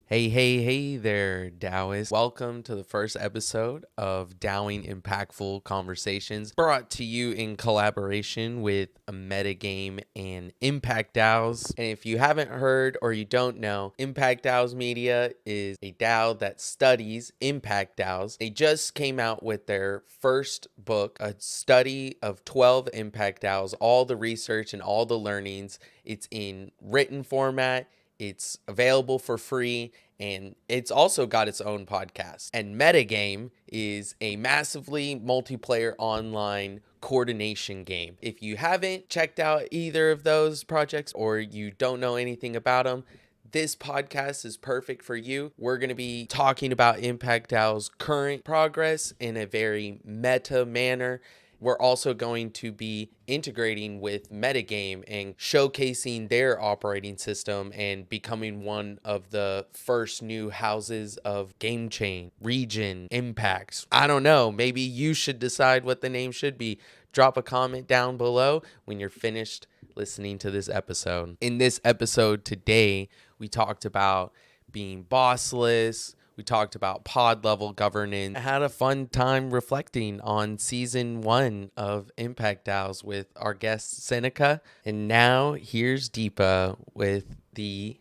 Hey there, DAOists. Welcome to the first episode of DAOing Impactful Conversations, brought to you in collaboration with a metagame and Impact DAOs. And if you haven't heard or you don't know, Impact DAOs Media is a DAO that studies Impact DAOs. They just came out with their first book, a study of 12 Impact DAOs, all the research and all the learnings. It's in written format. It's available for free, and it's also got its own podcast. And Metagame is a massively multiplayer online coordination game. If you haven't checked out either of those projects or you don't know anything about them, this podcast is perfect for you. We're going to be talking about Impact DAO's current progress in a very meta manner. We're also going to be integrating with Metagame and showcasing their operating system and becoming one of the first new houses of Game Chain, Region, Impacts. I don't know. Maybe you should decide what the name should be. Drop a comment down below when you're finished listening to this episode. In this episode today, we talked about being bossless. We talked about pod level governance. I had a fun time reflecting on season 1 of Impact DAOs with our guest Seneca. And now here's Deepa with the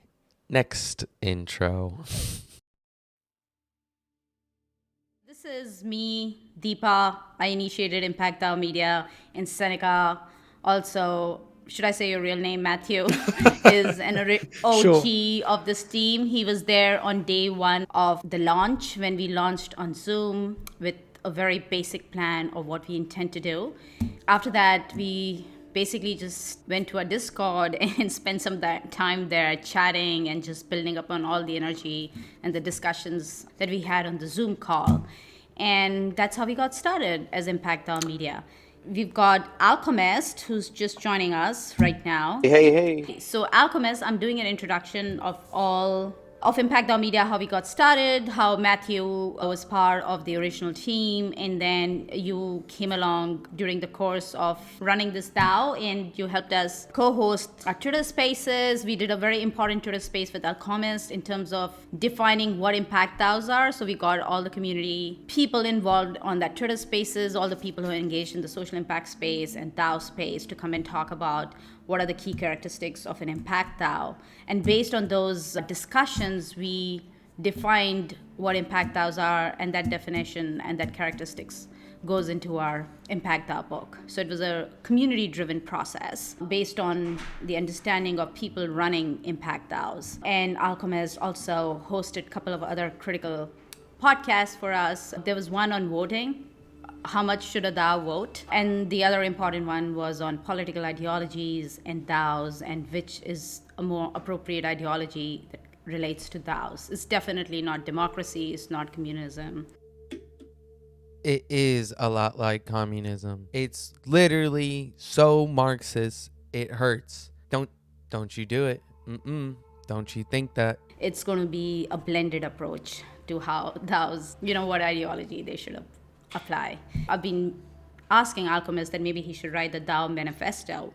next intro. This is me, Deepa. I initiated Impact DAO Media in Seneca. Also, should I say your real name? Matthew is an OG of this team. He was there on day one of the launch when we launched on Zoom with a very basic plan of what we intend to do. After that, we basically just went to a Discord and spent some time there chatting and just building up on all the energy and the discussions that we had on the Zoom call. And that's how we got started as Impact DAO Media. We've got Alkohlmist, who's just joining us right now. Hey. So Alkohlmist, I'm doing an introduction of all of Impact DAO Media, how we got started, how Matthew was part of the original team, and then you came along during the course of running this DAO, and you helped us co-host our Twitter Spaces. We did a very important Twitter Space with Alkohlmist in terms of defining what Impact DAOs are. So we got all the community people involved on that Twitter Spaces, all the people who are engaged in the social impact space and DAO space to come and talk about what are the key characteristics of an Impact DAO. And based on those discussions, we defined what Impact DAOs are, and that definition and that characteristics goes into our Impact DAO book. So it was a community-driven process based on the understanding of people running Impact DAOs. And Alkohlmist also hosted a couple of other critical podcasts for us. There was one on voting. How much should a DAO vote? And the other important one was on political ideologies and DAOs, and which is a more appropriate ideology that relates to DAOs. It's definitely not democracy, it's not communism. It is a lot like communism. It's literally so Marxist, it hurts. Don't you do it. Don't you think that. It's going to be a blended approach to how DAOs, what ideology they should apply. I've been asking Alkohlmist that maybe he should write the DAO manifesto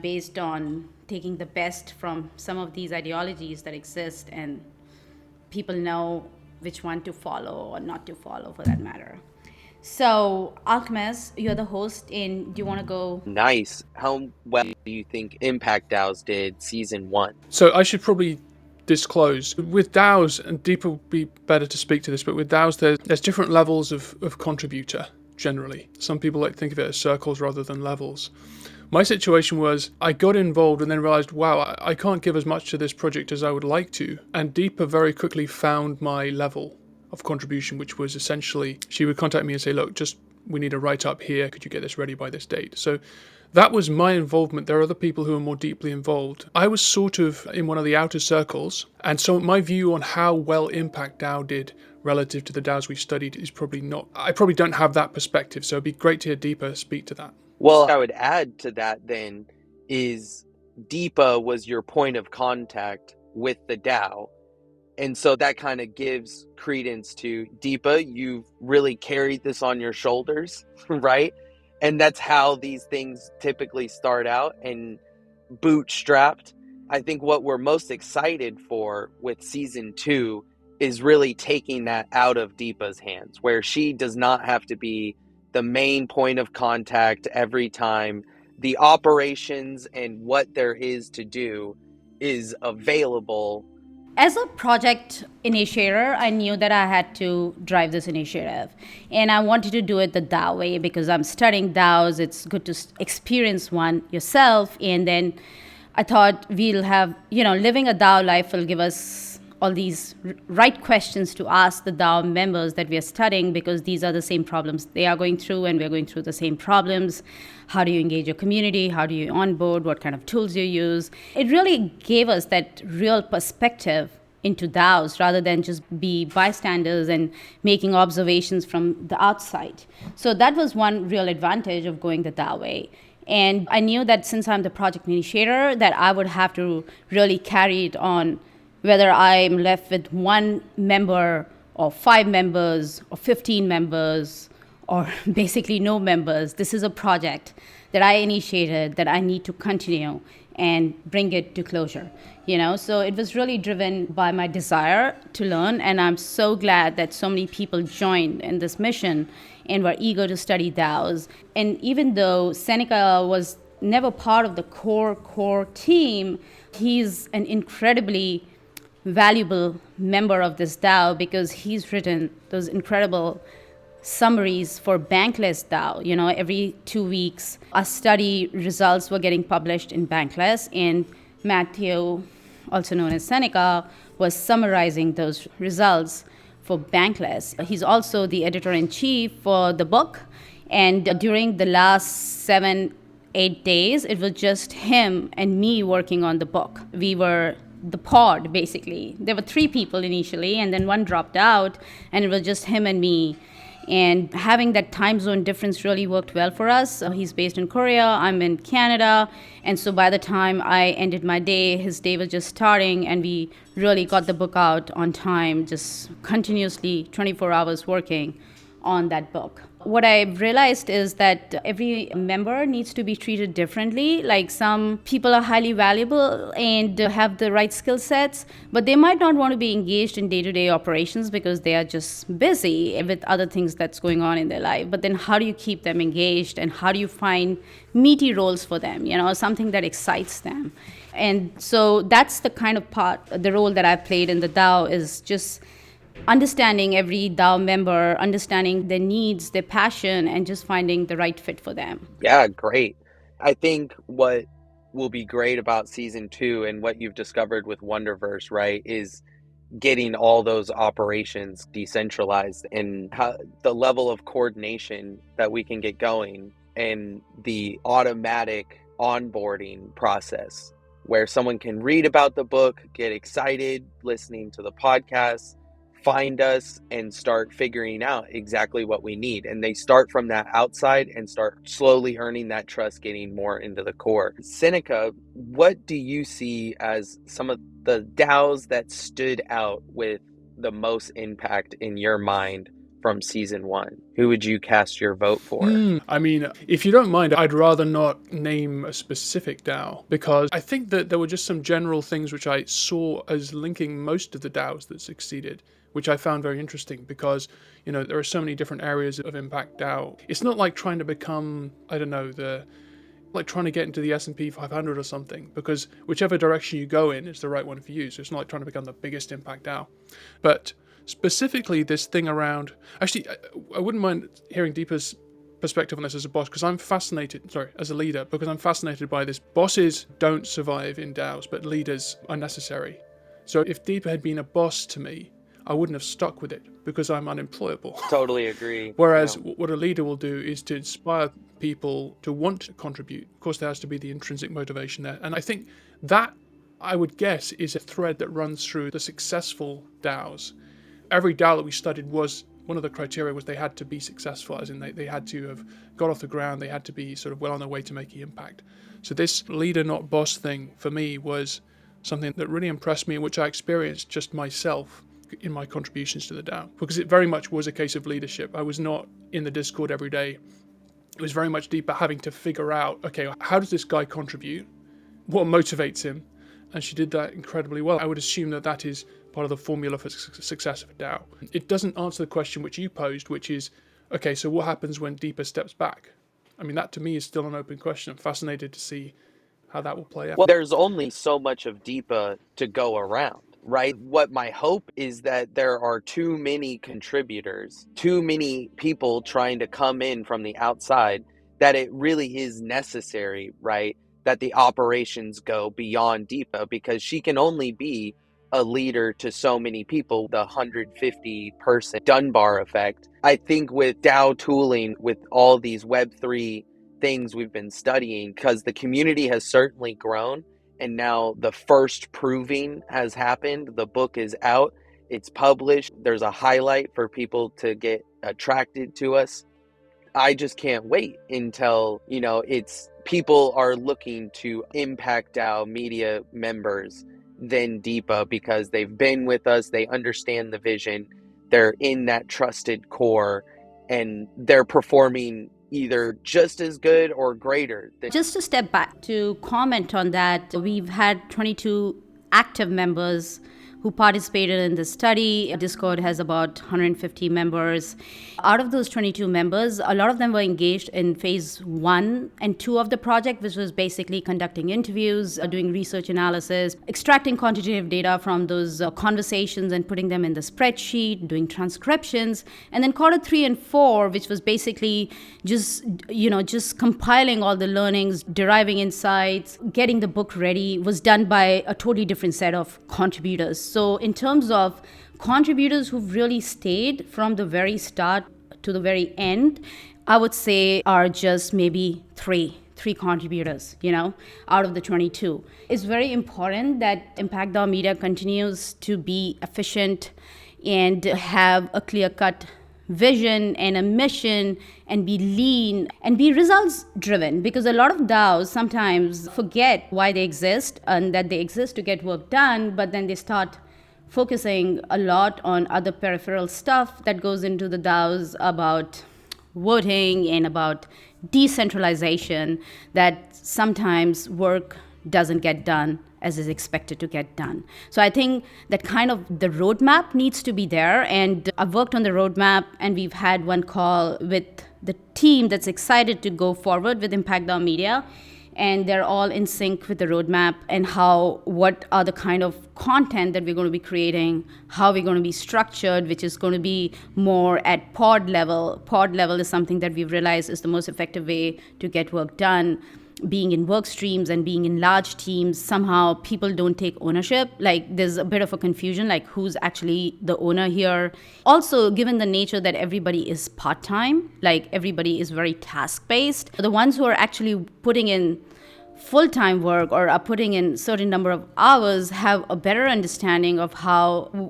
based on taking the best from some of these ideologies that exist, and people know which one to follow or not to follow for that matter. So, Alkohlmist, you're the host, and do you want to go? Nice. How well do you think Impact DAOs did season 1? So I should probably disclose with DAOs, and Deepa would be better to speak to this, but with DAOs there's different levels of contributor generally. Some people like to think of it as circles rather than levels. My situation was I got involved and then realized, wow, I can't give as much to this project as I would like to. And Deepa very quickly found my level of contribution, which was essentially she would contact me and say, look, we need a write-up here. Could you get this ready by this date? So that was my involvement. There are other people who are more deeply involved. I was sort of in one of the outer circles. And so my view on how well Impact DAO did relative to the DAOs we studied is probably not. I probably don't have that perspective. So it'd be great to hear Deepa speak to that. Well, I would add to that then is Deepa was your point of contact with the DAO. And so that kind of gives credence to Deepa. You've really carried this on your shoulders, right? And that's how these things typically start out and bootstrapped. I think what we're most excited for with season 2 is really taking that out of Deepa's hands, where she does not have to be the main point of contact every time. The operations and what there is to do is available. As a project initiator, I knew that I had to drive this initiative. And I wanted to do it the DAO way because I'm studying DAOs. It's good to experience one yourself. And then I thought we'll have, living a DAO life will give us all these right questions to ask the DAO members that we are studying, because these are the same problems they are going through and we're going through the same problems. How do you engage your community? How do you onboard? What kind of tools you use? It really gave us that real perspective into DAOs rather than just be bystanders and making observations from the outside. So that was one real advantage of going the DAO way. And I knew that since I'm the project initiator, that I would have to really carry it on, whether I'm left with one member or 5 members or 15 members or basically no members. This is a project that I initiated that I need to continue and bring it to closure. So it was really driven by my desire to learn, and I'm so glad that so many people joined in this mission and were eager to study DAOs. And even though Seneca was never part of the core team, he's an incredibly valuable member of this DAO because he's written those incredible summaries for Bankless DAO. Every 2 weeks, our study results were getting published in Bankless, and Matthew, also known as Seneca, was summarizing those results for Bankless. He's also the editor-in-chief for the book, and during the last 7-8 days, it was just him and me working on the book. We were the pod, basically. There were 3 people initially, and then one dropped out, and it was just him and me. And having that time zone difference really worked well for us. He's based in Korea, I'm in Canada, and so by the time I ended my day, his day was just starting, and we really got the book out on time, just continuously 24 hours working on that book. What I've realized is that every member needs to be treated differently. Like, some people are highly valuable and have the right skill sets, but they might not want to be engaged in day-to-day operations because they are just busy with other things that's going on in their life. But then how do you keep them engaged, and how do you find meaty roles for them, something that excites them? And so that's the kind of the role that I've played in the DAO, is just understanding every DAO member, understanding their needs, their passion, and just finding the right fit for them. Yeah, great. I think what will be great about season 2 and what you've discovered with Wonderverse, right, is getting all those operations decentralized, and how the level of coordination that we can get going, and the automatic onboarding process where someone can read about the book, get excited listening to the podcast, find us, and start figuring out exactly what we need. And they start from that outside and start slowly earning that trust, getting more into the core. Seneca, what do you see as some of the DAOs that stood out with the most impact in your mind from season 1? Who would you cast your vote for? I mean, if you don't mind, I'd rather not name a specific DAO, because I think that there were just some general things which I saw as linking most of the DAOs that succeeded, which I found very interesting, because, there are so many different areas of Impact DAO. It's not like trying to become, like trying to get into the S&P 500 or something, because whichever direction you go in is the right one for you. So it's not like trying to become the biggest Impact DAO. But specifically this thing around, actually, I wouldn't mind hearing Deepa's perspective on this as a boss, because as a leader, because I'm fascinated by this. Bosses don't survive in DAOs, but leaders are necessary. So if Deepa had been a boss to me, I wouldn't have stuck with it because I'm unemployable. Totally agree. Whereas what a leader will do is to inspire people to want to contribute. Of course, there has to be the intrinsic motivation there. And I think that, I would guess, is a thread that runs through the successful DAOs. Every DAO that we studied, was one of the criteria was they had to be successful, as in they had to have got off the ground, they had to be sort of well on their way to making impact. So this leader not boss thing for me was something that really impressed me, and which I experienced just myself in my contributions to the DAO, because it very much was a case of leadership. I was not in the Discord every day. It was very much Deepa having to figure out, okay, how does this guy contribute? What motivates him? and she did that incredibly well. I would assume that that is part of the formula for success of a DAO. It doesn't answer the question which you posed, which is, okay, so what happens when Deepa steps back? I mean, that to me is still an open question. I'm fascinated to see how that will play out. Well, there's only so much of Deepa to go around, right? What my hope is that there are too many contributors, too many people trying to come in from the outside, that it really is necessary, right, that the operations go beyond Deepa, because she can only be a leader to so many people, the 150 person Dunbar effect. I think with DAO tooling, with all these Web3 things we've been studying, because the community has certainly grown, and now the first proving has happened. The book is out, it's published, there's a highlight for people to get attracted to us. I just can't wait until, it's people are looking to Impact DAO Media members than Deepa, because they've been with us, they understand the vision, they're in that trusted core, and they're performing either just as good or greater. Just to step back to comment on that, we've had 22 active members who participated in the study. Discord has about 150 members. Out of those 22 members, a lot of them were engaged in phase 1 and 2 of the project, which was basically conducting interviews, doing research analysis, extracting quantitative data from those conversations and putting them in the spreadsheet, doing transcriptions. And then quarter 3 and 4, which was basically just compiling all the learnings, deriving insights, getting the book ready, was done by a totally different set of contributors. So in terms of contributors who've really stayed from the very start to the very end, I would say are just maybe three contributors, out of the 22. It's very important that Impact DAO Media continues to be efficient and have a clear-cut vision and a mission and be lean and be results driven, because a lot of DAOs sometimes forget why they exist and that they exist to get work done, but then they start focusing a lot on other peripheral stuff that goes into the DAOs about voting and about decentralization, that sometimes work doesn't get done as is expected to get done. So I think that kind of the roadmap needs to be there. And I've worked on the roadmap, and we've had one call with the team that's excited to go forward with Impact DAO Media. And they're all in sync with the roadmap and what are the kind of content that we're going to be creating, how we're going to be structured, which is going to be more at pod level. Pod level is something that we've realized is the most effective way to get work done. Being in workstreams and being in large teams, somehow people don't take ownership. Like, there's a bit of a confusion, like who's actually the owner here. Also, given the nature that everybody is part-time, like everybody is very task-based, the ones who are actually putting in full-time work or are putting in certain number of hours have a better understanding of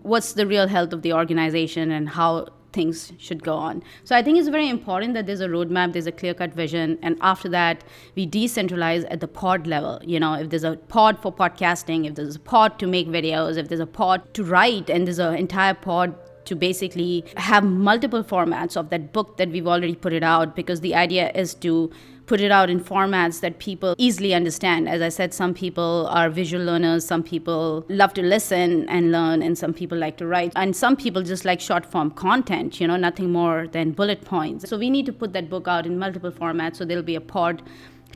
what's the real health of the organization and how things should go on. So I think it's very important that there's a roadmap, there's a clear-cut vision, and after that, we decentralize at the pod level. If there's a pod for podcasting, if there's a pod to make videos, if there's a pod to write, and there's an entire pod to basically have multiple formats of that book that we've already put it out, because the idea is to put it out in formats that people easily understand. As I said, some people are visual learners, some people love to listen and learn, and some people like to write. And some people just like short form content, nothing more than bullet points. So we need to put that book out in multiple formats, so there'll be a pod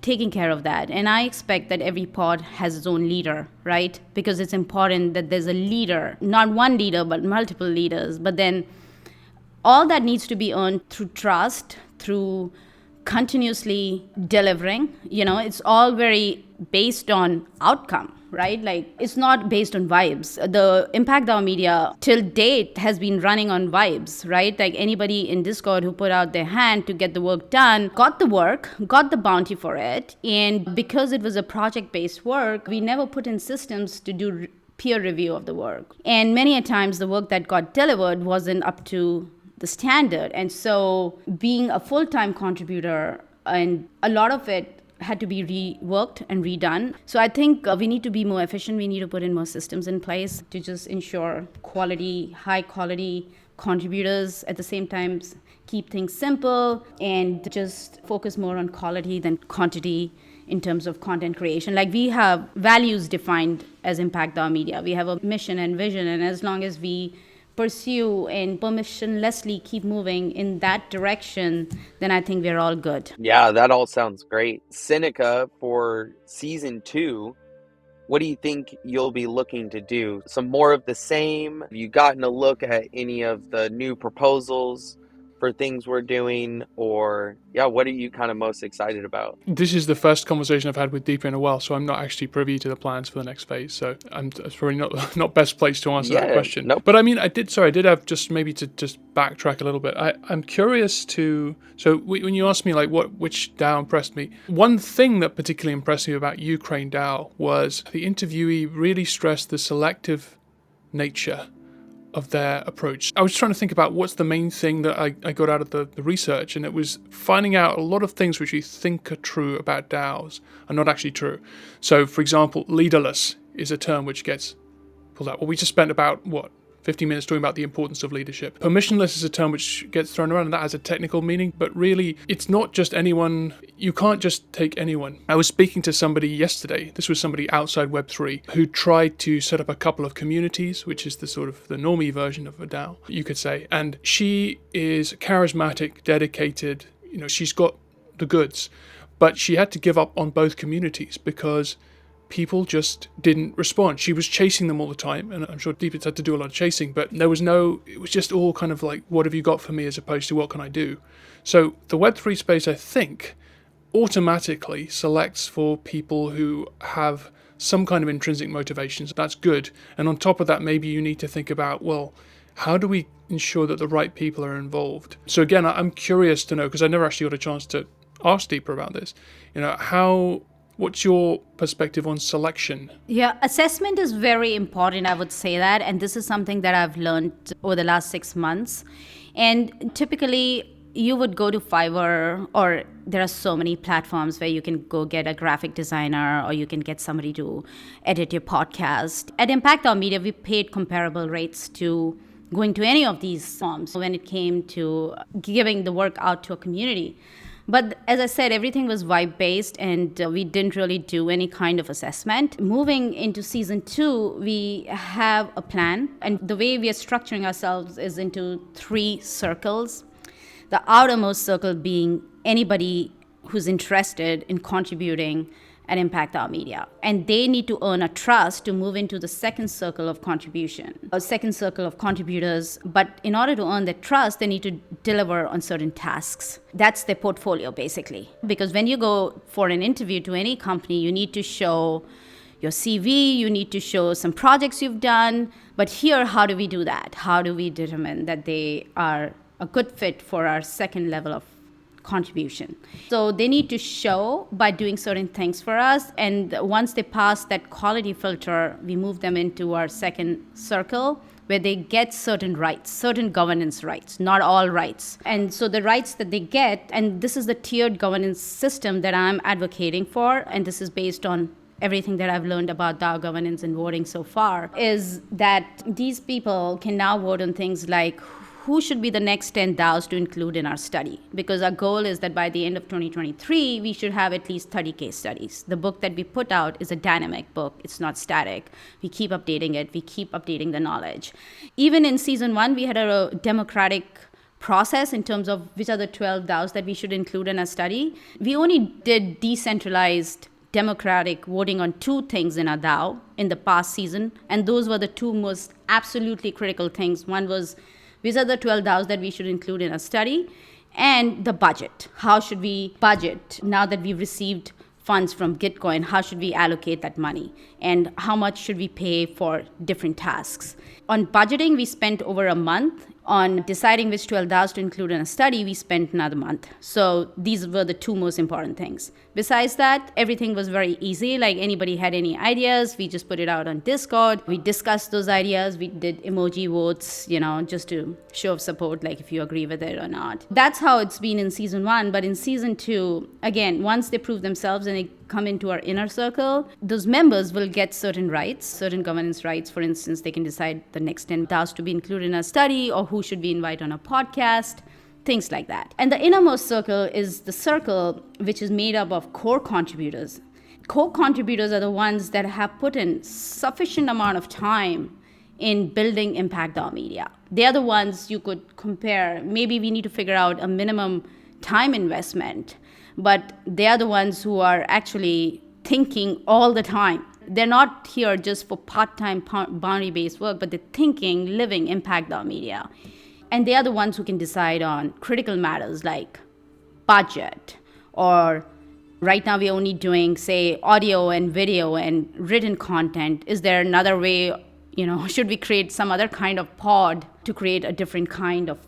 taking care of that. And I expect that every pod has its own leader, right? Because it's important that there's a leader, not one leader, but multiple leaders. But then all that needs to be earned through trust, through continuously delivering. It's all very based on outcome, right? Like, it's not based on vibes. The Impact DAO Media till date has been running on vibes, right? Like, anybody in Discord who put out their hand to get the work done, got the work, got the bounty for it. And because it was a project-based work, we never put in systems to do peer review of the work. And many a times the work that got delivered wasn't up to the standard. And so being a full-time contributor, and a lot of it had to be reworked and redone. So I think we need to be more efficient. We need to put in more systems in place to just ensure high quality contributors, at the same time keep things simple and just focus more on quality than quantity, in terms of content creation. Like, we have values defined as Impact DAO Media. We have a mission and vision, and as long as we pursue and permissionlessly keep moving in that direction, then I think we're all good. Yeah, that all sounds great. Seneca, for season 2, what do you think you'll be looking to do? Some more of the same? Have you gotten a look at any of the new proposals for things we're doing? Or, yeah, what are you kind of most excited about? This is the first conversation I've had with Deepa in a while, so I'm not actually privy to the plans for the next phase. So I'm probably not best placed to answer that question. Nope. But I mean, I did have just maybe to just backtrack a little bit. I'm curious to, so when you asked me like which DAO impressed me, one thing that particularly impressed me about Ukraine DAO was the interviewee really stressed the selective nature of their approach. I was trying to think about what's the main thing that I got out of the research, and it was finding out a lot of things which we think are true about DAOs are not actually true. So, for example, leaderless is a term which gets pulled out. Well, we just spent about, 15 minutes talking about the importance of leadership. Permissionless is a term which gets thrown around, and that has a technical meaning, but really, it's not just anyone. You can't just take anyone. I was speaking to somebody yesterday, this was somebody outside Web3, who tried to set up a couple of communities, which is the sort of the normie version of a DAO, you could say. And she is charismatic, dedicated, she's got the goods, but she had to give up on both communities because people just didn't respond. She was chasing them all the time, and I'm sure Deepa's had to do a lot of chasing, but it was just all kind of like, what have you got for me, as opposed to what can I do? So the Web3 space, I think, automatically selects for people who have some kind of intrinsic motivations. That's good. And on top of that, maybe you need to think about, well, how do we ensure that the right people are involved? So again, I'm curious to know, because I never actually got a chance to ask Deepa about this, what's your perspective on selection? Yeah, assessment is very important, I would say that. And this is something that I've learned over the last 6 months. And typically, you would go to Fiverr, or there are so many platforms where you can go get a graphic designer, or you can get somebody to edit your podcast. At Impact DAO Media, we paid comparable rates to going to any of these firms when it came to giving the work out to a community. But as I said, everything was vibe-based, and we didn't really do any kind of assessment. Moving into season 2, we have a plan, and the way we are structuring ourselves is into 3 circles. The outermost circle being anybody who's interested in contributing at Impact DAO Media. And they need to earn a trust to move into the second circle of contribution, a second circle of contributors. But in order to earn that trust, they need to deliver on certain tasks. That's their portfolio, basically. Because when you go for an interview to any company, you need to show your CV, you need to show some projects you've done. But here, how do we do that? How do we determine that they are a good fit for our second level of contribution? So they need to show by doing certain things for us, and once they pass that quality filter, we move them into our second circle, where they get certain rights, certain governance rights, not all rights. And so the rights that they get, and this is the tiered governance system that I'm advocating for, and this is based on everything that I've learned about DAO governance and voting so far, is that these people can now vote on things like who should be the next 10 DAOs to include in our study? Because our goal is that by the end of 2023, we should have at least 30 case studies. The book that we put out is a dynamic book. It's not static. We keep updating it. We keep updating the knowledge. Even in season 1, we had a democratic process in terms of which are the 12 DAOs that we should include in our study. We only did decentralized democratic voting on 2 things in our DAO in the past season, and those were the 2 most absolutely critical things. One was, these are the 12 DAOs that we should include in a study, and the budget. How should we budget now that we've received funds from Gitcoin? How should we allocate that money? And how much should we pay for different tasks? On budgeting, we spent over a month. On deciding which 12 DAOs to include in a study, we spent another month. So these were the 2 most important things. Besides that, everything was very easy. Like, anybody had any ideas, we just put it out on Discord. We discussed those ideas. We did emoji votes, just to show of support, like if you agree with it or not. That's how it's been in season 1. But in season 2, again, once they prove themselves and they come into our inner circle, those members will get certain rights, certain governance rights. For instance, they can decide the next 10 DAOs to be included in a study, or who should we invite on a podcast. things like that. And the innermost circle is the circle which is made up of core contributors. Core contributors are the ones that have put in sufficient amount of time in building Impact DAO Media. They are the ones you could compare. Maybe we need to figure out a minimum time investment, but they are the ones who are actually thinking all the time. They're not here just for part-time boundary-based work, but they're thinking, living Impact DAO Media. And they are the ones who can decide on critical matters like budget, or right now we're only doing, say, audio and video and written content. Is there another way, should we create some other kind of pod to create a different kind of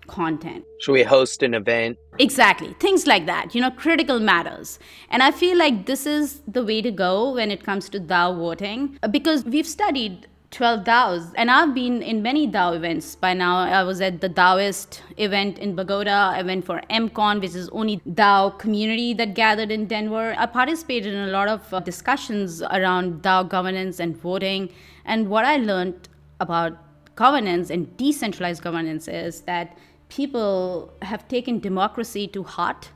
content? Should we host an event? Exactly. Things like that, critical matters. And I feel like this is the way to go when it comes to DAO voting, because we've studied 12 DAOs, and I've been in many DAO events by now. I was at the DAOist event in Bogota. I went for MCon, which is only DAO community that gathered in Denver. I participated in a lot of discussions around DAO governance and voting. And what I learned about governance and decentralized governance is that people have taken democracy to heart,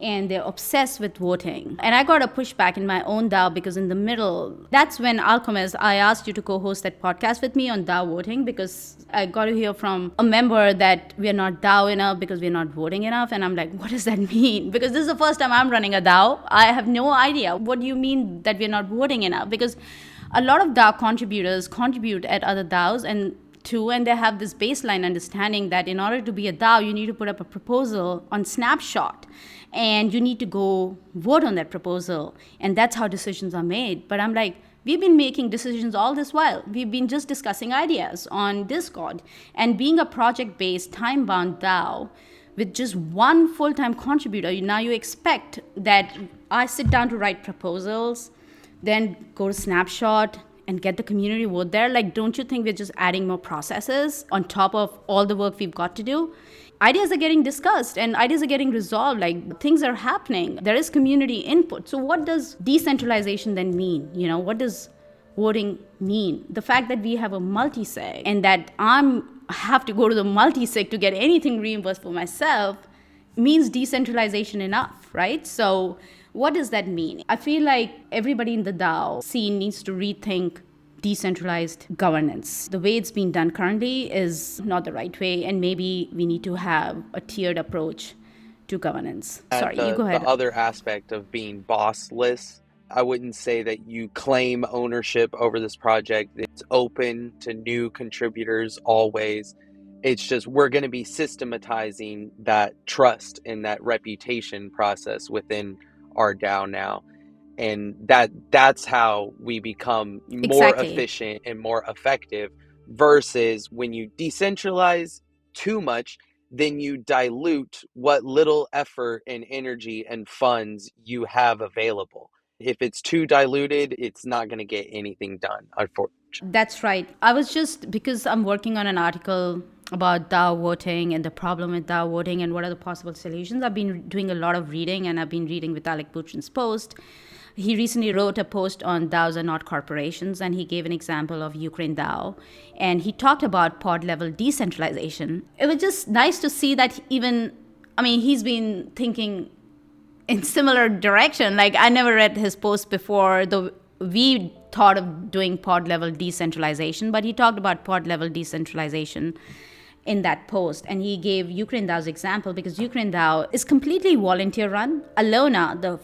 and they're obsessed with voting. And I got a pushback in my own DAO, because in the middle, that's when Alkohlmist, I asked you to co-host that podcast with me on DAO voting, because I got to hear from a member that we're not DAO enough because we're not voting enough. And I'm like, what does that mean? Because this is the first time I'm running a DAO. I have no idea. What do you mean that we're not voting enough? Because a lot of DAO contributors contribute at other DAOs, and they have this baseline understanding that in order to be a DAO, you need to put up a proposal on Snapshot, and you need to go vote on that proposal, and that's how decisions are made. But I'm like, we've been making decisions all this while. We've been just discussing ideas on Discord, and being a project-based, time-bound DAO with just one full-time contributor, now you expect that I sit down to write proposals, then go to Snapshot, and get the community vote there. Like, don't you think we're just adding more processes on top of all the work we've got to do? Ideas are getting discussed and ideas are getting resolved. Like, things are happening. There is community input. So what does decentralization then mean? What does voting mean? The fact that we have a multi-sig and that I have to go to the multi-sig to get anything reimbursed for myself means decentralization enough, right? So what does that mean? I feel like everybody in the DAO scene needs to rethink decentralized governance. The way it's being done currently is not the right way, and maybe we need to have a tiered approach to governance. Sorry, you go ahead. The other aspect of being bossless, I wouldn't say that you claim ownership over this project. It's open to new contributors always. It's just we're going to be systematizing that trust and that reputation process within our DAO now. And that's how we become more efficient and more effective, versus when you decentralize too much, then you dilute what little effort and energy and funds you have available. If it's too diluted, it's not going to get anything done, unfortunately. That's right. Because I'm working on an article about DAO voting and the problem with DAO voting and what are the possible solutions. I've been doing a lot of reading, and I've been reading Vitalik Butrin's post. He recently wrote a post on DAOs are not corporations, and he gave an example of Ukraine DAO. And he talked about pod level decentralization. It was just nice to see that he's been thinking in similar direction. Like, I never read his post before, though we thought of doing pod level decentralization, but he talked about pod level decentralization in that post. And he gave Ukraine DAO's example, because Ukraine DAO is completely volunteer run. Alona, the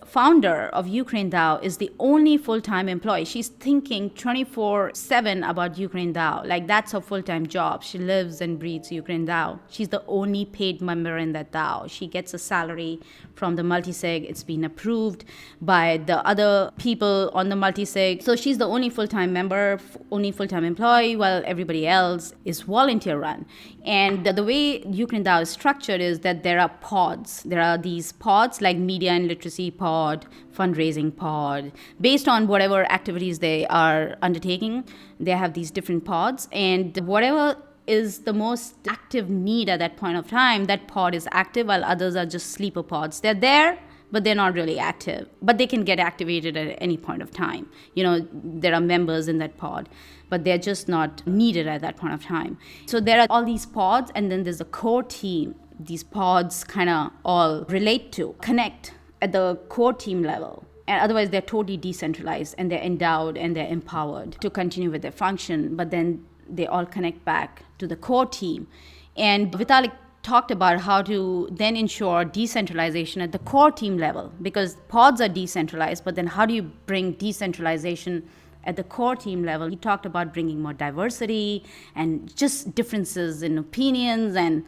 founder of Ukraine DAO, is the only full-time employee. She's thinking 24/7 about Ukraine DAO. Like, that's her full-time job. She lives and breathes Ukraine DAO. She's the only paid member in that DAO. She gets a salary from the multisig. It's been approved by the other people on the multisig. So she's the only full-time member, only full-time employee, while everybody else is volunteer run. And the way Ukraine DAO is structured is that there are pods. There are these pods like media and literacy pod, fundraising pod. Based on whatever activities they are undertaking, they have these different pods. And whatever is the most active need at that point of time, that pod is active, while others are just sleeper pods. They're there, but they're not really active. But they can get activated at any point of time. There are members in that pod, but they're just not needed at that point of time. So there are all these pods, and then there's a core team these pods kind of all relate to, connect at the core team level. And otherwise, they're totally decentralized and they're endowed and they're empowered to continue with their function. But then they all connect back to the core team. And Vitalik talked about how to then ensure decentralization at the core team level, because pods are decentralized, but then how do you bring decentralization at the core team level? He talked about bringing more diversity and just differences in opinions and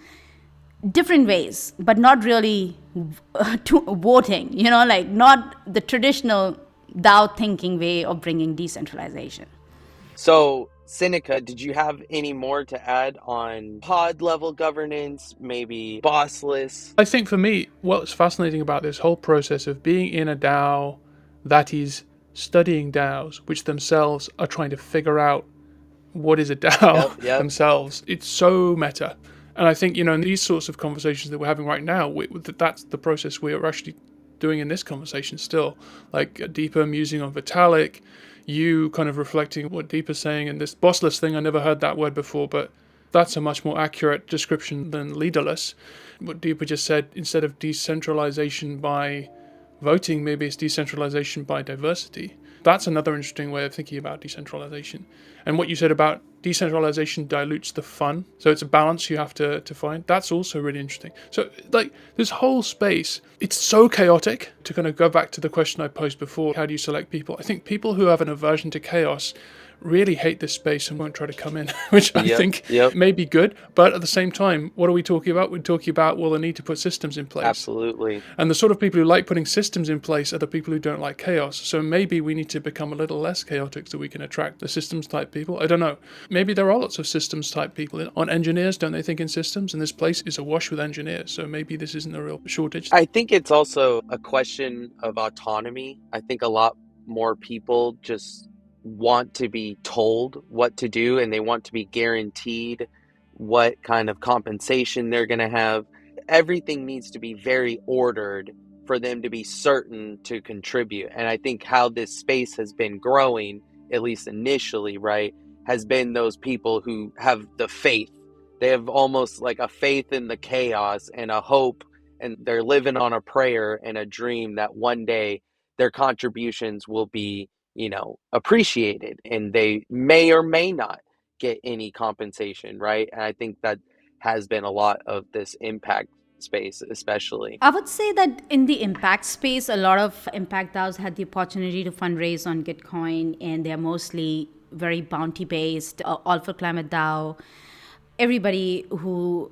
different ways, but not really voting, like not the traditional DAO thinking way of bringing decentralization. So, Seneca, did you have any more to add on pod level governance, maybe bossless? I think for me, what's fascinating about this whole process of being in a DAO that is studying DAOs, which themselves are trying to figure out what is a DAO Yep. themselves, it's so meta. And I think, in these sorts of conversations that we're having right now, that's the process we're actually doing in this conversation still. Like Deepa musing on Vitalik, you kind of reflecting what Deepa's saying, and this bossless thing, I never heard that word before, but that's a much more accurate description than leaderless. What Deepa just said, instead of decentralization by voting, maybe it's decentralization by diversity. That's another interesting way of thinking about decentralization. And what you said about decentralization dilutes the fun, so it's a balance you have to find. That's also really interesting. So like this whole space, it's so chaotic. To kind of go back to the question I posed before, how do you select people? I think people who have an aversion to chaos really hate this space and won't try to come in, which I think may be good. But at the same time, what are we talking about? We're talking about, the need to put systems in place. Absolutely. And the sort of people who like putting systems in place are the people who don't like chaos. So maybe we need to become a little less chaotic so we can attract the systems type people. I don't know. Maybe there are lots of systems type people. On engineers, don't they think in systems? And this place is awash with engineers. So maybe this isn't a real shortage. I think it's also a question of autonomy. I think a lot more people just want to be told what to do, and they want to be guaranteed what kind of compensation they're going to have. Everything needs to be very ordered for them to be certain to contribute. And I think how this space has been growing, at least initially, right, has been those people who have the faith. They have almost like a faith in the chaos and a hope, and they're living on a prayer and a dream that one day their contributions will be appreciated, and they may or may not get any compensation, right? And I think that has been a lot of this impact space, especially. I would say that in the impact space, a lot of impact DAOs had the opportunity to fundraise on Gitcoin, and they're mostly very bounty based. All for Climate DAO, everybody who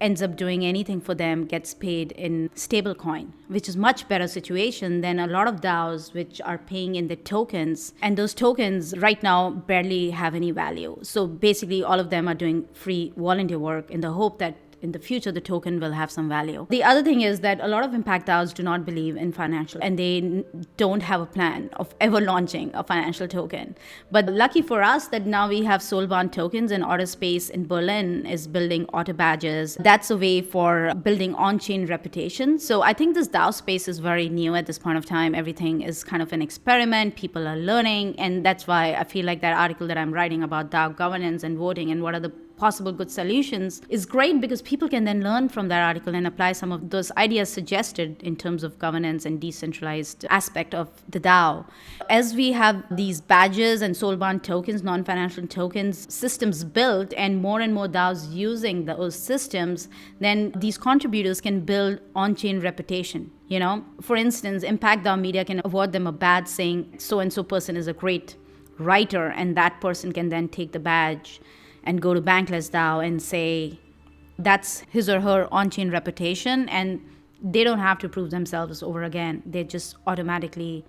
ends up doing anything for them gets paid in stablecoin, which is much better situation than a lot of DAOs which are paying in the tokens. And those tokens right now barely have any value. So basically all of them are doing free volunteer work in the hope that in the future the token will have some value. The other thing is that a lot of impact DAOs do not believe in financial, and they don't have a plan of ever launching a financial token. But lucky for us that now we have soul-bound tokens, and Autospace in Berlin is building auto badges. That's a way for building on-chain reputation. So I think this DAO space is very new at this point of time. Everything is kind of an experiment. People are learning, and that's why I feel like that article that I'm writing about DAO governance and voting and what are the possible good solutions is great, because people can then learn from that article and apply some of those ideas suggested in terms of governance and decentralized aspect of the DAO. As we have these badges and soul-bound tokens, non-financial tokens, systems built, and more DAOs using those systems, then these contributors can build on-chain reputation. For instance, Impact DAO Media can award them a badge saying so-and-so person is a great writer, and that person can then take the badge and go to Bankless DAO and say that's his or her on-chain reputation, and they don't have to prove themselves over again. They're just automatically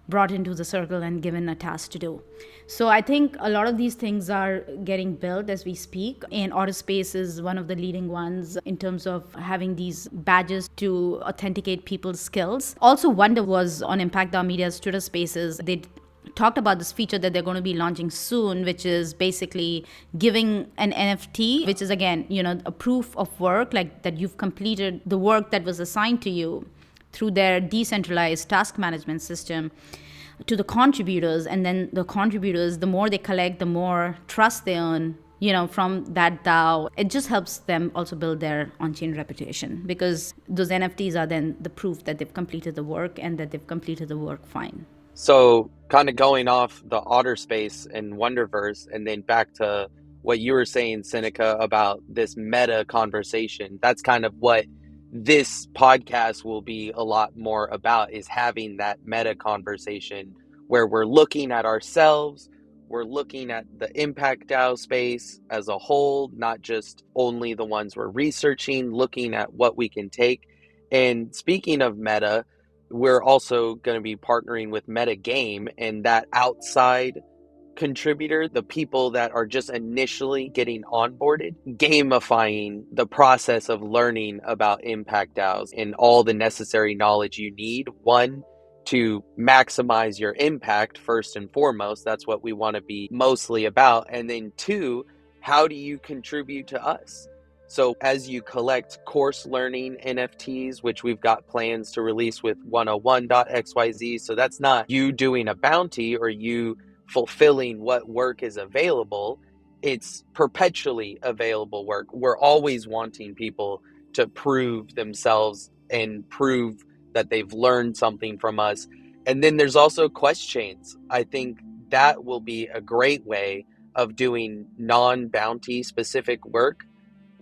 brought into the circle and given a task to do. So I think a lot of these things are getting built as we speak, and Autospace is one of the leading ones in terms of having these badges to authenticate people's skills. Also, Wonder was on Impact DAO Media's Twitter Spaces. They talked about this feature that they're going to be launching soon, which is basically giving an NFT, which is again, a proof of work, like that you've completed the work that was assigned to you through their decentralized task management system, to the contributors. And then the contributors, the more they collect, the more trust they earn from that DAO, it just helps them also build their on-chain reputation, because those NFTs are then the proof that they've completed the work and that they've completed the work fine. So kind of going off the Otter Space and Wonderverse and then back to what you were saying, Seneca, about this meta conversation, that's kind of what this podcast will be a lot more about, is having that meta conversation where we're looking at ourselves, we're looking at the Impact DAO space as a whole, not just only the ones we're researching, looking at what we can take. And speaking of meta, we're also going to be partnering with Meta Game, and that outside contributor, the people that are just initially getting onboarded, gamifying the process of learning about Impact DAOs and all the necessary knowledge you need. One, to maximize your impact first and foremost. That's what we want to be mostly about. And then two, how do you contribute to us? So as you collect course learning NFTs, which we've got plans to release with 101.xyz, so that's not you doing a bounty or you fulfilling what work is available. It's perpetually available work. We're always wanting people to prove themselves and prove that they've learned something from us. And then there's also quest chains. I think that will be a great way of doing non-bounty specific work,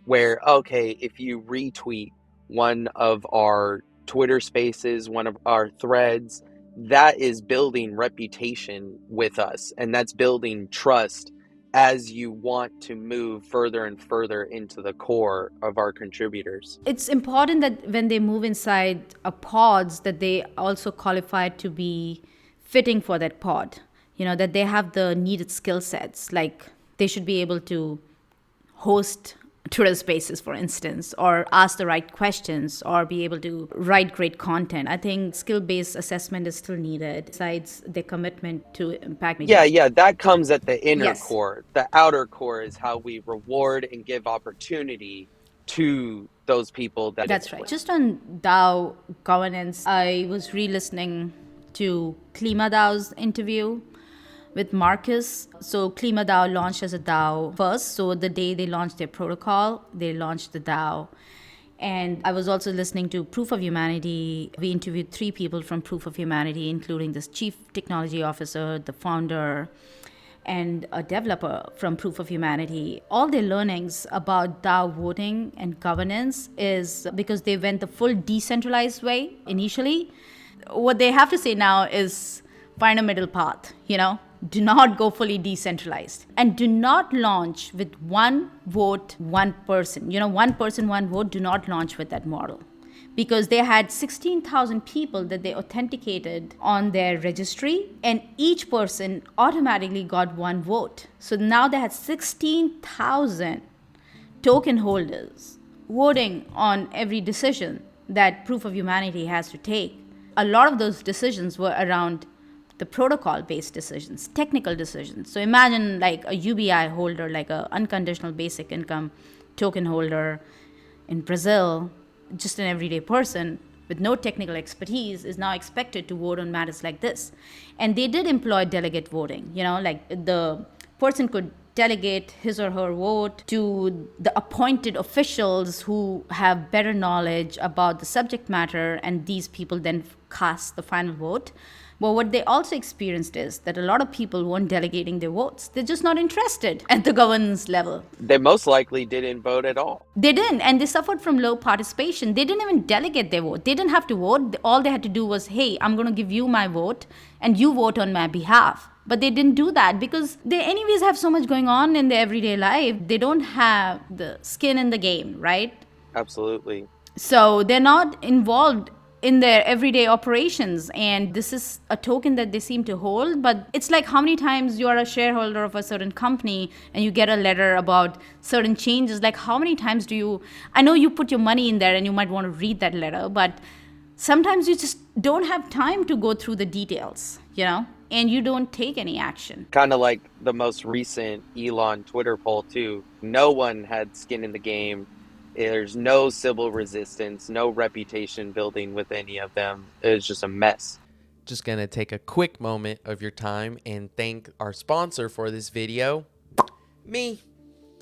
where, okay, if you retweet one of our Twitter spaces, one of our threads, that is building reputation with us, and that's building trust as you want to move further and further into the core of our contributors. It's important that when they move inside a pods, that they also qualify to be fitting for that pod, that they have the needed skill sets. Like they should be able to host Twitter spaces, for instance, or ask the right questions, or be able to write great content. I think skill-based assessment is still needed, besides the commitment to impact media. Yeah, that comes at the inner Yes. core. The outer core is how we reward and give opportunity to those people. That's right. Just on DAO governance, I was re-listening to Klima DAO's interview with Marcus. So Klima DAO launched as a DAO first. So the day they launched their protocol, they launched the DAO. And I was also listening to Proof of Humanity. We interviewed 3 people from Proof of Humanity, including this chief technology officer, the founder, and a developer from Proof of Humanity. All their learnings about DAO voting and governance is because they went the full decentralized way initially. What they have to say now is find a middle path, Do not go fully decentralized, and do not launch with one vote, one person. One person, one vote. Do not launch with that model, because they had 16,000 people that they authenticated on their registry, and each person automatically got one vote. So now they had 16,000 token holders voting on every decision that Proof of Humanity has to take. A lot of those decisions were around the protocol-based decisions, technical decisions. So imagine like a UBI holder, like a unconditional basic income token holder in Brazil, just an everyday person with no technical expertise, is now expected to vote on matters like this. And they did employ delegate voting, like the person could delegate his or her vote to the appointed officials who have better knowledge about the subject matter, and these people then cast the final vote. But what they also experienced is that a lot of people weren't delegating their votes. They're just not interested at the governance level. They most likely didn't vote at all. They didn't, and they suffered from low participation. They didn't even delegate their vote. They didn't have to vote. All they had to do was, hey, I'm going to give you my vote, and you vote on my behalf. But they didn't do that because they anyways have so much going on in their everyday life. They don't have the skin in the game, right? Absolutely. So they're not involved in their everyday operations, and this is a token that they seem to hold. But it's like, how many times you are a shareholder of a certain company and you get a letter about certain changes, like how many times I know you put your money in there and you might want to read that letter, but sometimes you just don't have time to go through the details, and you don't take any action. Kind of like the most recent Elon Twitter poll too. No one had skin in the game. There's no civil resistance, no reputation building with any of them. It was just a mess. Just going to take a quick moment of your time and thank our sponsor for this video, me.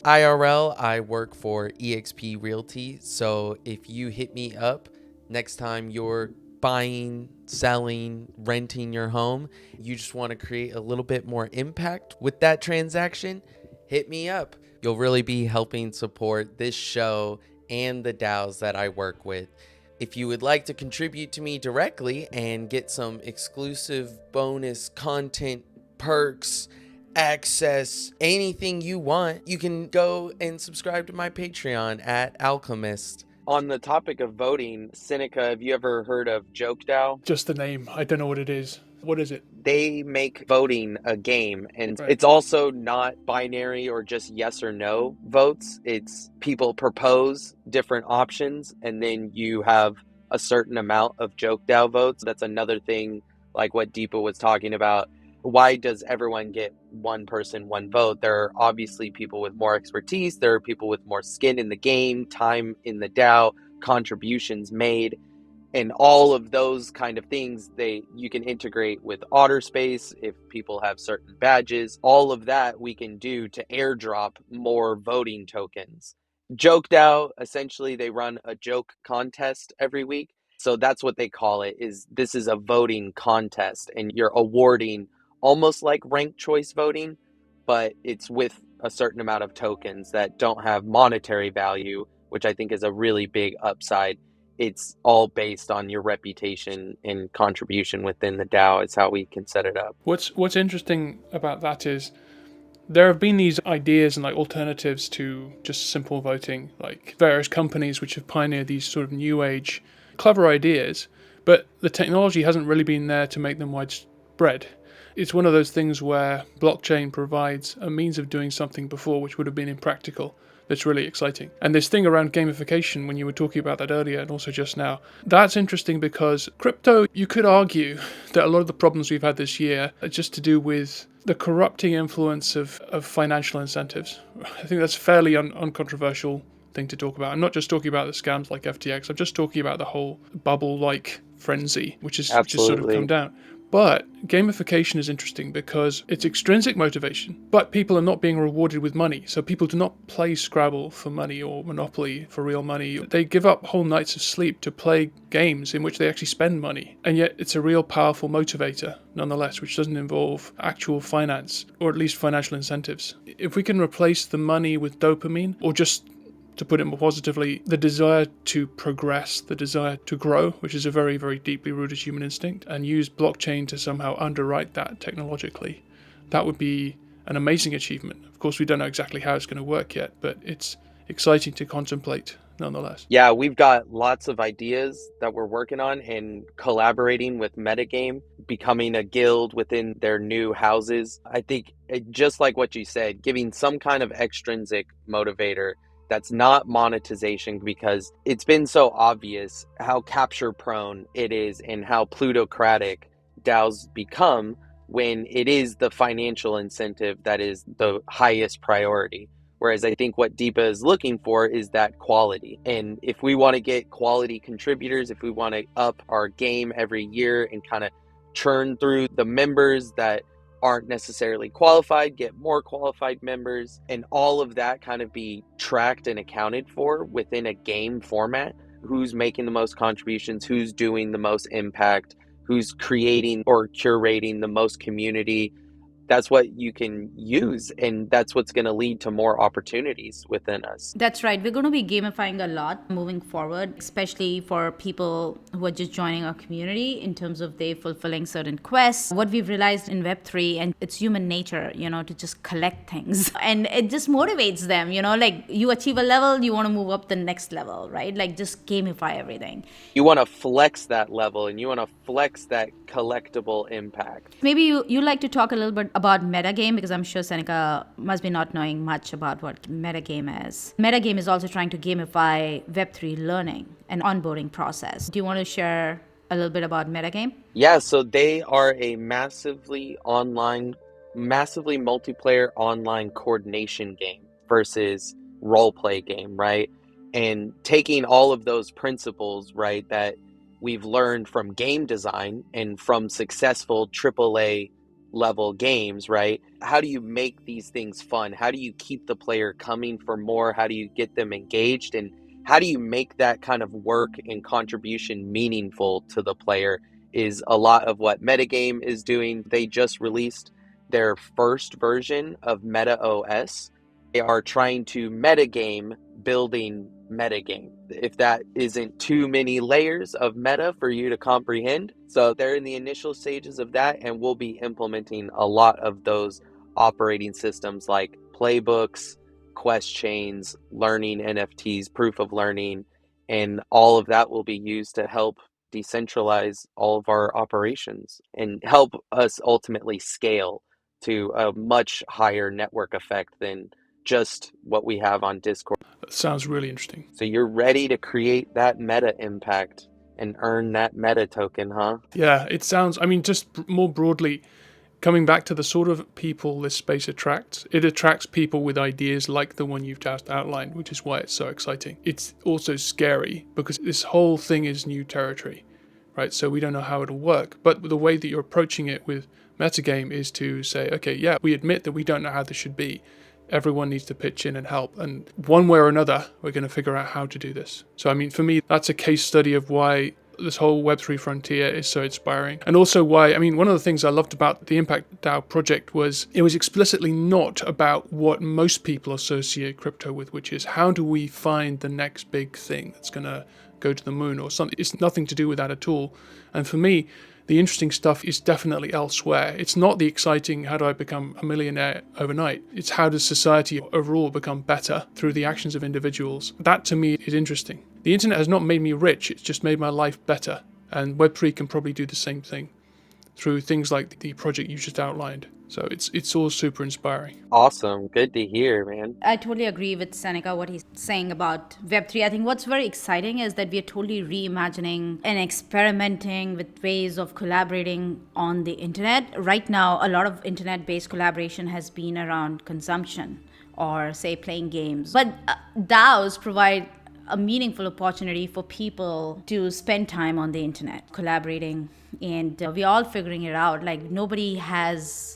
IRL, I work for eXp Realty. So if you hit me up next time you're buying, selling, renting your home, you just want to create a little bit more impact with that transaction, hit me up. You'll really be helping support this show and the DAOs that I work with. If you would like to contribute to me directly and get some exclusive bonus content, perks, access, anything you want, you can go and subscribe to my Patreon at Alkohlmist. On the topic of voting, Seneca, have you ever heard of JokeDAO? Just the name. I don't know what it is. What is it? They make voting a game, and Right. it's also not binary or just yes or no votes. It's people propose different options, and then you have a certain amount of JokeDAO votes. That's another thing, like what Deepa was talking about. Why does everyone get one person, one vote? There are obviously people with more expertise. There are people with more skin in the game, time in the DAO, contributions made, and all of those kind of things you can integrate with OtterSpace if people have certain badges. All of that we can do to airdrop more voting tokens. JokeDAO, essentially they run a joke contest every week. So that's what they call it, is this is a voting contest, and you're awarding almost like ranked choice voting, but it's with a certain amount of tokens that don't have monetary value, which I think is a really big upside. It's all based on your reputation and contribution within the DAO is how we can set it up. What's interesting about that is there have been these ideas and like alternatives to just simple voting, like various companies which have pioneered these sort of new age clever ideas, but the technology hasn't really been there to make them widespread. It's one of those things where blockchain provides a means of doing something before which would have been impractical. That's really exciting. And this thing around gamification, when you were talking about that earlier and also just now, that's interesting because crypto, you could argue that a lot of the problems we've had this year are just to do with the corrupting influence of financial incentives. I think that's a fairly uncontroversial thing to talk about. I'm not just talking about the scams like FTX, I'm just talking about the whole bubble-like frenzy, which has sort of come down. But gamification is interesting because it's extrinsic motivation, but people are not being rewarded with money. So people do not play Scrabble for money or Monopoly for real money. They give up whole nights of sleep to play games in which they actually spend money. And yet it's a real powerful motivator, nonetheless, which doesn't involve actual finance, or at least financial incentives. If we can replace the money with dopamine, or just to put it more positively, the desire to progress, the desire to grow, which is a very, very deeply rooted human instinct, and use blockchain to somehow underwrite that technologically, that would be an amazing achievement. Of course, we don't know exactly how it's going to work yet, but it's exciting to contemplate nonetheless. Yeah, we've got lots of ideas that we're working on and collaborating with Metagame, becoming a guild within their new houses. I think just like what you said, giving some kind of extrinsic motivator that's not monetization, because it's been so obvious how capture prone it is and how plutocratic DAOs become when it is the financial incentive that is the highest priority. Whereas I think what Deepa is looking for is that quality. And if we want to get quality contributors, if we want to up our game every year and kind of churn through the members that aren't necessarily qualified, get more qualified members, and all of that kind of be tracked and accounted for within a game format, who's making the most contributions, who's doing the most impact, who's creating or curating the most community, that's what you can use, and that's what's going to lead to more opportunities within us. That's right. We're going to be gamifying a lot moving forward, especially for people who are just joining our community in terms of they fulfilling certain quests. What we've realized in Web3, and it's human nature, to just collect things. And it just motivates them, like you achieve a level, you want to move up the next level, right? Like just gamify everything. You want to flex that level and you want to flex that collectible impact. Maybe you like to talk a little bit about metagame, because I'm sure Seneca must be not knowing much about what metagame is. Metagame is also trying to gamify Web3 learning and onboarding process. Do you want to share a little bit about metagame? Yeah, so they are a massively multiplayer online coordination game versus role play game, right? And taking all of those principles, right, that we've learned from game design and from successful AAA level games, right? How do you make these things fun? How do you keep the player coming for more? How do you get them engaged? And how do you make that kind of work and contribution meaningful to the player is a lot of what Metagame is doing. They just released their first version of Meta OS. They are trying to metagame building metagame, if that isn't too many layers of meta for you to comprehend. So they're in the initial stages of that, and we'll be implementing a lot of those operating systems like playbooks, quest chains, learning NFTs, proof of learning, and all of that will be used to help decentralize all of our operations and help us ultimately scale to a much higher network effect than just what we have on Discord. That sounds really interesting. So you're ready to create that meta impact and earn that meta token, huh? Yeah, it sounds, I mean, just more broadly, coming back to the sort of people this space attracts, it attracts people with ideas like the one you've just outlined, which is why it's so exciting. It's also scary because this whole thing is new territory, right? So we don't know how it'll work. But the way that you're approaching it with metagame is to say, okay, yeah, we admit that we don't know how this should be. Everyone needs to pitch in and help. And one way or another, we're going to figure out how to do this. So, I mean, for me, that's a case study of why this whole Web3 frontier is so inspiring. And also why, I mean, one of the things I loved about the Impact DAO project was it was explicitly not about what most people associate crypto with, which is how do we find the next big thing that's going to go to the moon or something. It's nothing to do with that at all. And for me, the interesting stuff is definitely elsewhere. It's not the exciting, how do I become a millionaire overnight? It's how does society overall become better through the actions of individuals? That to me is interesting. The internet has not made me rich, it's just made my life better. And Web3 can probably do the same thing through things like the project you just outlined. So it's all super inspiring. Awesome. Good to hear, man. I totally agree with Seneca, what he's saying about Web3. I think what's very exciting is that we are totally reimagining and experimenting with ways of collaborating on the internet. Right now, a lot of internet-based collaboration has been around consumption or, say, playing games. But DAOs provide a meaningful opportunity for people to spend time on the internet, collaborating. And we're all figuring it out. Like, nobody has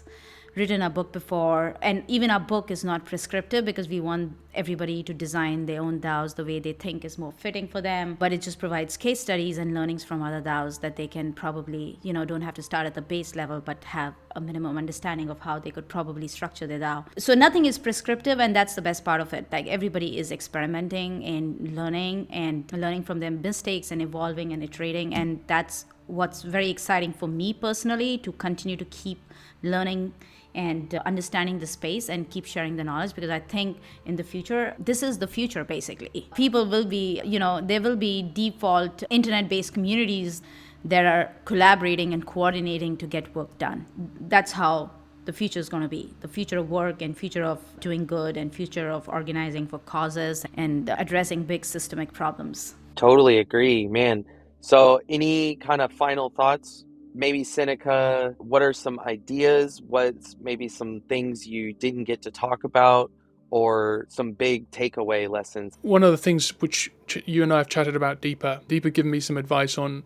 written a book before, and even our book is not prescriptive because we want everybody to design their own DAOs the way they think is more fitting for them, but it just provides case studies and learnings from other DAOs that they can probably, don't have to start at the base level, but have a minimum understanding of how they could probably structure their DAO. So nothing is prescriptive, and that's the best part of it. Like, everybody is experimenting and learning from their mistakes and evolving and iterating, and that's what's very exciting for me personally, to continue to keep learning and understanding the space and keep sharing the knowledge, because I think in the future, this is the future basically. People will be, there will be default internet-based communities that are collaborating and coordinating to get work done. That's how the future is going to be. The future of work and future of doing good and future of organizing for causes and addressing big systemic problems. Totally agree, man. So any kind of final thoughts? Maybe Seneca, what are some ideas? What's maybe some things you didn't get to talk about, or some big takeaway lessons? One of the things which you and I have chatted about, Deepa gave me some advice on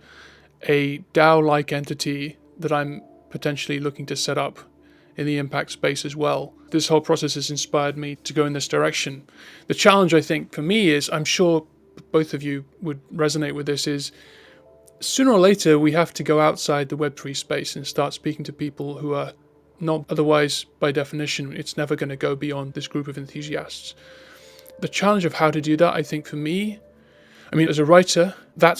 a DAO-like entity that I'm potentially looking to set up in the impact space as well. This whole process has inspired me to go in this direction. The challenge, I think, for me is, I'm sure both of you would resonate with this, is sooner or later we have to go outside the Web3 space and start speaking to people who are not otherwise, by definition, it's never going to go beyond this group of enthusiasts. The challenge of how to do that, I think for me, as a writer, that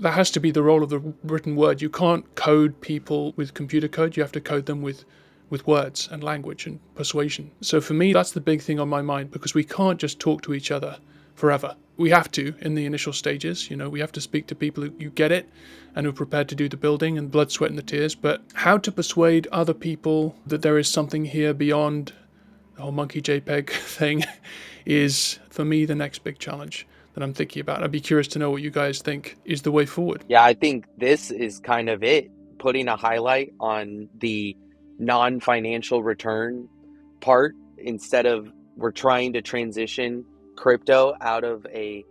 has to be the role of the written word. You can't code people with computer code, you have to code them with words and language and persuasion. So for me, that's the big thing on my mind, because we can't just talk to each other forever. We have to in the initial stages, we have to speak to people who get it and who are prepared to do the building and blood, sweat and the tears. But how to persuade other people that there is something here beyond the whole monkey JPEG thing is, for me, the next big challenge that I'm thinking about. I'd be curious to know what you guys think is the way forward. Yeah, I think this is kind of it, putting a highlight on the non-financial return part, instead of we're trying to transition crypto out of I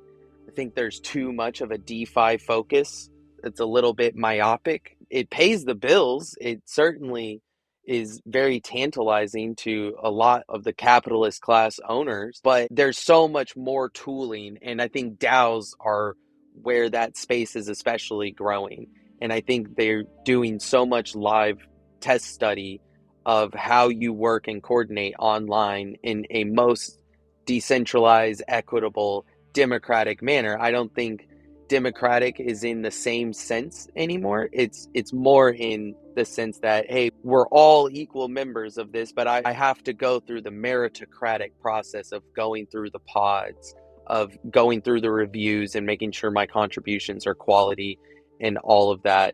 think there's too much of a DeFi focus. It's a little bit myopic it pays the bills. It certainly is very tantalizing to a lot of the capitalist class owners, but there's so much more tooling. And I think DAOs are where that space is especially growing. And I think they're doing so much live test study of how you work and coordinate online in a most decentralized, equitable, democratic manner. I don't think democratic is in the same sense anymore. It's more in the sense that, hey, we're all equal members of this, but I have to go through the meritocratic process of going through the pods, of going through the reviews and making sure my contributions are quality and all of that.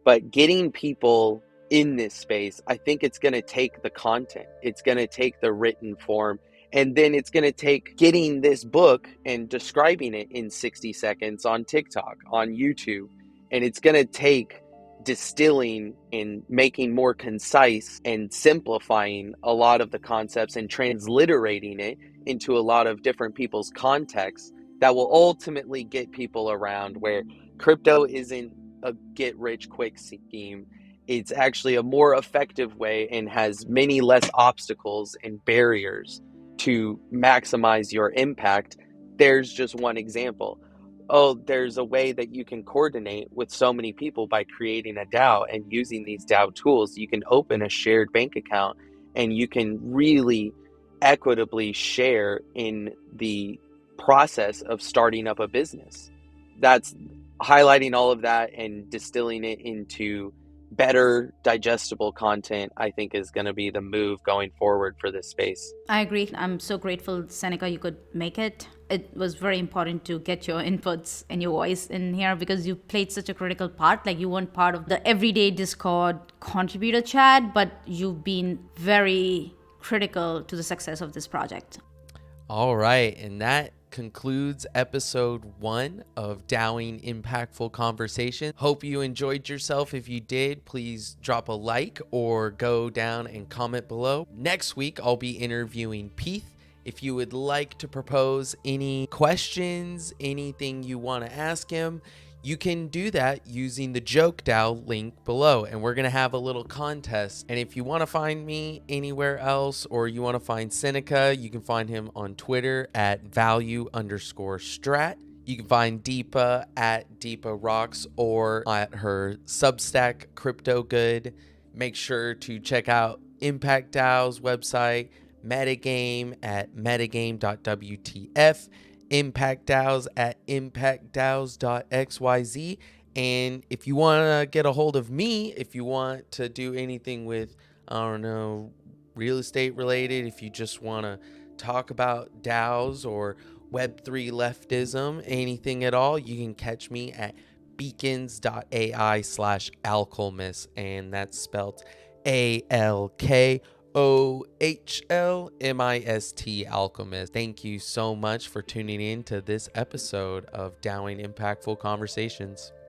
But getting people in this space, I think it's going to take the content. It's going to take the written form. And then it's going to take getting this book and describing it in 60 seconds on TikTok, on YouTube. And it's going to take distilling and making more concise and simplifying a lot of the concepts and transliterating it into a lot of different people's contexts that will ultimately get people around where crypto isn't a get rich quick scheme. It's actually a more effective way and has many less obstacles and barriers to maximize your impact. There's just one example. Oh, there's a way that you can coordinate with so many people by creating a DAO and using these DAO tools. You can open a shared bank account and you can really equitably share in the process of starting up a business. That's highlighting all of that and distilling it into better digestible content, I think, is going to be the move going forward for this space. I agree. I'm so grateful, Seneca, you could make it. It was very important to get your inputs and your voice in here because you played such a critical part. Like, you weren't part of the everyday Discord contributor chat, but you've been very critical to the success of this project. All right, and that concludes episode 1 of DAOing Impactful Conversation. Hope you enjoyed yourself. If you did, please drop a like or go down and comment below. Next week, I'll be interviewing Peeth. If you would like to propose any questions, anything you want to ask him, you can do that using the JokeDAO link below, and we're going to have a little contest. And if you want to find me anywhere else, or you want to find Seneca, you can find him on Twitter at value_strat. You can find Deepa at Deepa Rocks or at her Substack Crypto Good. Make sure to check out Impact DAO's website, Metagame at metagame.wtf, Impact DAOs at impactdaos.xyz. And if you want to get a hold of me, if you want to do anything with, I don't know, real estate related, if you just want to talk about DAOs or Web3 leftism, anything at all, you can catch me at beacons.ai/Alkohlmist, and that's spelled ALKOHLMIST, Alkohlmist. Thank you so much for tuning in to this episode of DAOing Impactful Conversations.